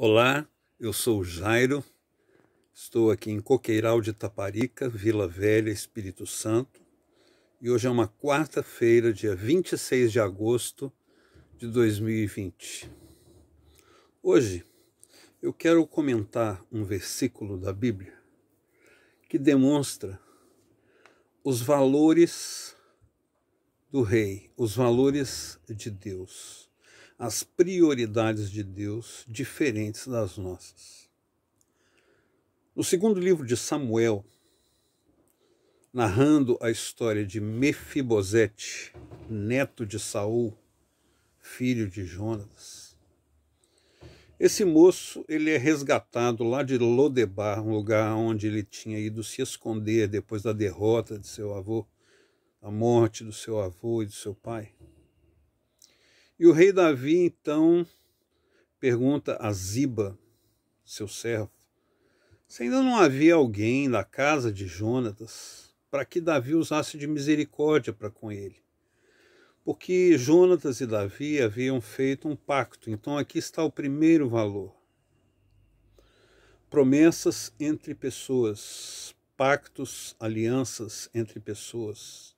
Olá, eu sou o Jairo, estou aqui em Coqueiral de Taparica, Vila Velha, Espírito Santo, e hoje é uma quarta-feira, dia 26 de agosto de 2020. Hoje eu quero comentar um versículo da Bíblia que demonstra os valores do rei, os valores de Deus, as prioridades de Deus diferentes das nossas. No segundo livro de Samuel, narrando a história de Mefibosete, neto de Saul, filho de Jonatas, esse moço ele é resgatado lá de Lodebar, um lugar onde ele tinha ido se esconder depois da derrota de seu avô, a morte do seu avô e do seu pai. E o rei Davi, então, pergunta a Ziba, seu servo, se ainda não havia alguém da casa de Jonatas para que Davi usasse de misericórdia para com ele. Porque Jonatas e Davi haviam feito um pacto. Então aqui está o primeiro valor. Promessas entre pessoas, pactos, alianças entre pessoas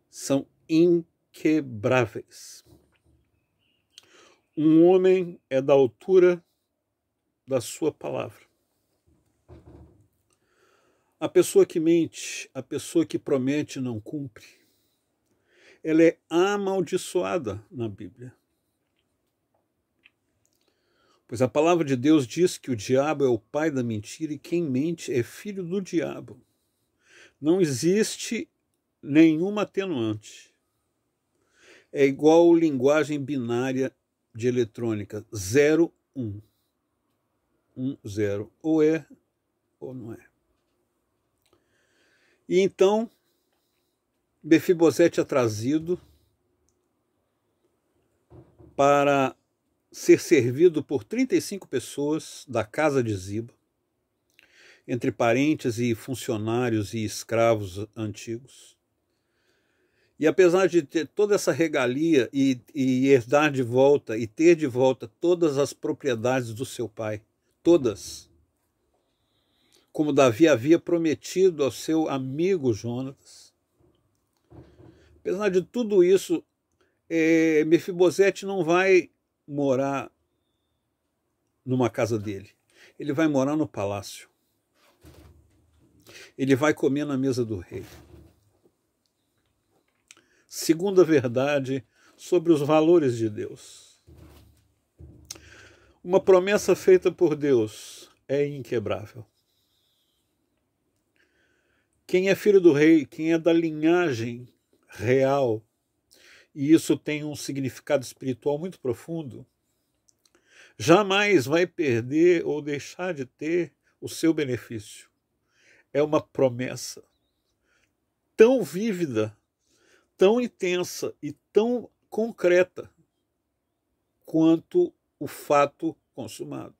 são inquebráveis. Um homem é da altura da sua palavra. A pessoa que mente, a pessoa que promete e não cumpre, ela é amaldiçoada na Bíblia. Pois a palavra de Deus diz que o diabo é o pai da mentira e quem mente é filho do diabo. Não existe nenhuma atenuante. É igual linguagem binária de eletrônica, 0, 1. 1, 0. Ou é ou não é. E então, Mefibosete é trazido para ser servido por 35 pessoas da casa de Ziba, entre parentes e funcionários e escravos antigos. E apesar de ter toda essa regalia e herdar de volta e ter de volta todas as propriedades do seu pai, todas, como Davi havia prometido ao seu amigo Jonatas, apesar de tudo isso, Mefibosete não vai morar numa casa dele. Ele vai morar no palácio. Ele vai comer na mesa do rei. Segunda verdade sobre os valores de Deus. Uma promessa feita por Deus é inquebrável. Quem é filho do rei, quem é da linhagem real, e isso tem um significado espiritual muito profundo, jamais vai perder ou deixar de ter o seu benefício. É uma promessa tão vívida, tão intensa e tão concreta quanto o fato consumado.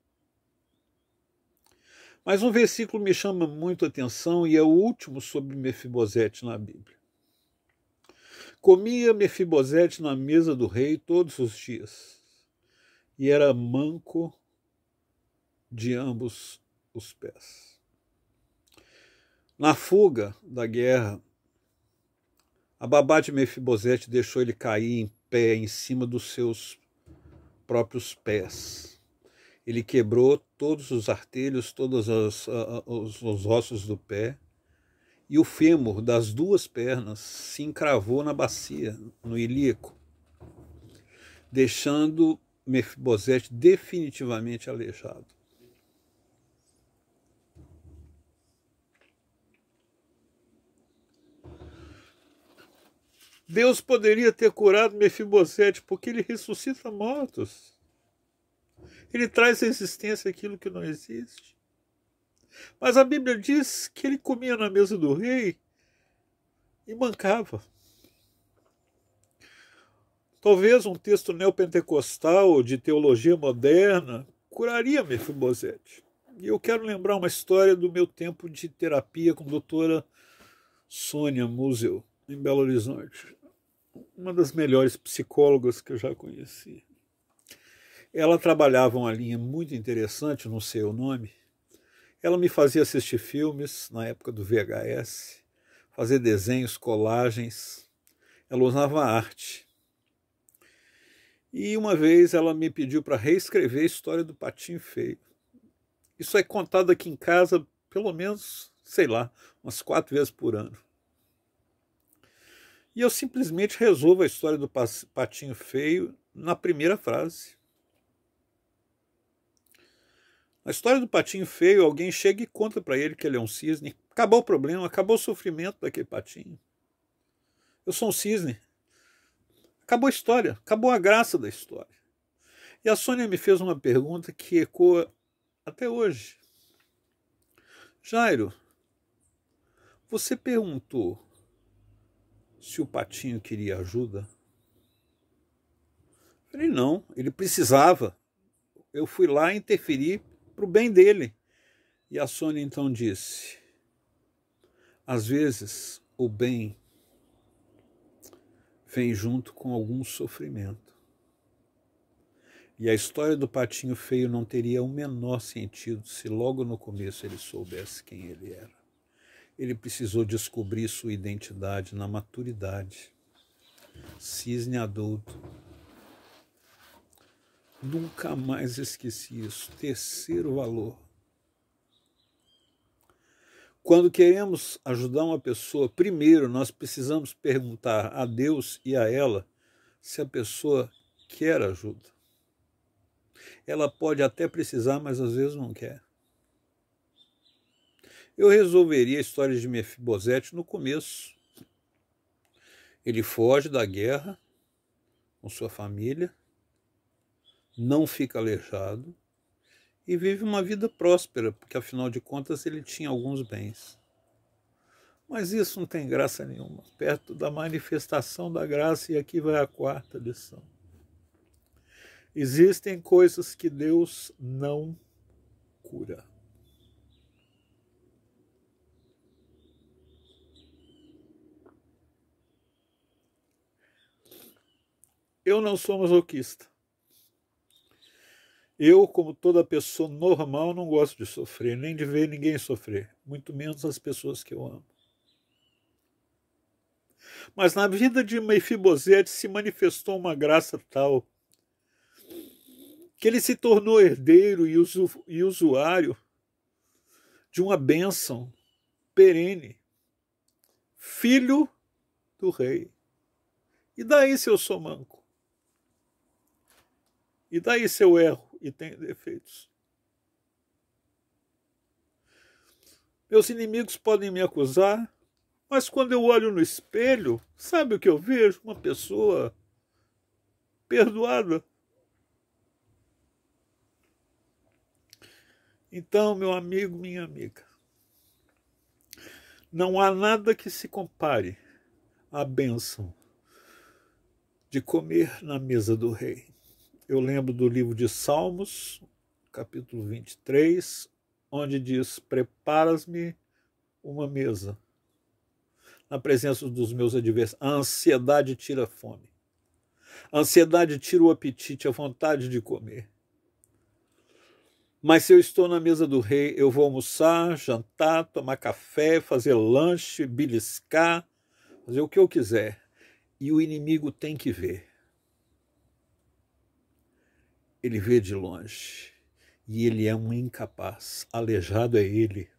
Mas um versículo me chama muito a atenção e é o último sobre Mefibosete na Bíblia. Comia Mefibosete na mesa do rei todos os dias, e era manco de ambos os pés. Na fuga da guerra, a babá de Mefibosete deixou ele cair em pé em cima dos seus próprios pés. Ele quebrou todos os artelhos, todos os ossos do pé, e o fêmur das duas pernas se encravou na bacia, no ilíaco, deixando Mefibosete definitivamente aleijado. Deus poderia ter curado Mefibosete porque ele ressuscita mortos. Ele traz à existência aquilo que não existe. Mas a Bíblia diz que ele comia na mesa do rei e mancava. Talvez um texto neopentecostal de teologia moderna curaria Mefibosete. E eu quero lembrar uma história do meu tempo de terapia com a doutora Sônia Musel, em Belo Horizonte. Uma das melhores psicólogas que eu já conheci. Ela trabalhava uma linha muito interessante, não sei o nome. Ela me fazia assistir filmes na época do VHS, fazer desenhos, colagens. Ela usava arte. E uma vez ela me pediu para reescrever a história do Patinho Feio. Isso é contado aqui em casa pelo menos, sei lá, umas 4 vezes por ano. E eu simplesmente resolvo a história do Patinho Feio na primeira frase. Na história do Patinho Feio, alguém chega e conta para ele que ele é um cisne. Acabou o problema, acabou o sofrimento daquele patinho. Eu sou um cisne. Acabou a história, acabou a graça da história. E a Sônia me fez uma pergunta que ecoa até hoje. Jairo, você perguntou se o patinho queria ajuda? Eu falei, não, ele precisava. Eu fui lá interferir para o bem dele. E a Sônia então disse, às vezes o bem vem junto com algum sofrimento. E a história do Patinho Feio não teria o menor sentido se logo no começo ele soubesse quem ele era. Ele precisou descobrir sua identidade na maturidade. Cisne adulto. Nunca mais esqueci isso. Terceiro valor. Quando queremos ajudar uma pessoa, primeiro nós precisamos perguntar a Deus e a ela se a pessoa quer ajuda. Ela pode até precisar, mas às vezes não quer. Eu resolveria a história de Mefibosete no começo. Ele foge da guerra com sua família, não fica aleijado e vive uma vida próspera, porque afinal de contas ele tinha alguns bens. Mas isso não tem graça nenhuma, perto da manifestação da graça, e aqui vai a quarta lição. Existem coisas que Deus não cura. Eu não sou masoquista. Eu, como toda pessoa normal, não gosto de sofrer, nem de ver ninguém sofrer, muito menos as pessoas que eu amo. Mas na vida de Mefibosete se manifestou uma graça tal que ele se tornou herdeiro e usuário de uma bênção perene, filho do rei. E daí se eu sou manco? E daí se eu erro e tenho defeitos? Meus inimigos podem me acusar, mas quando eu olho no espelho, sabe o que eu vejo? Uma pessoa perdoada. Então, meu amigo, minha amiga, não há nada que se compare à bênção de comer na mesa do rei. Eu lembro do livro de Salmos, capítulo 23, onde diz, preparas-me uma mesa na presença dos meus adversários. A ansiedade tira a fome. A ansiedade tira o apetite, a vontade de comer. Mas se eu estou na mesa do rei, eu vou almoçar, jantar, tomar café, fazer lanche, beliscar, fazer o que eu quiser. E o inimigo tem que ver. Ele vê de longe. E ele é um incapaz. Aleijado é ele.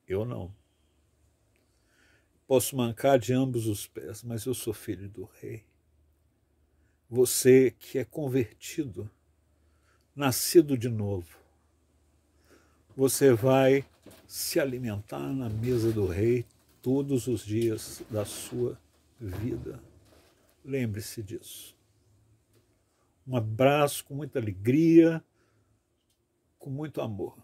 Eu não. Posso mancar de ambos os pés, mas eu sou filho do rei. Você que é convertido, nascido de novo, você vai se alimentar na mesa do rei todos os dias da sua vida. Lembre-se disso. Um abraço com muita alegria, com muito amor.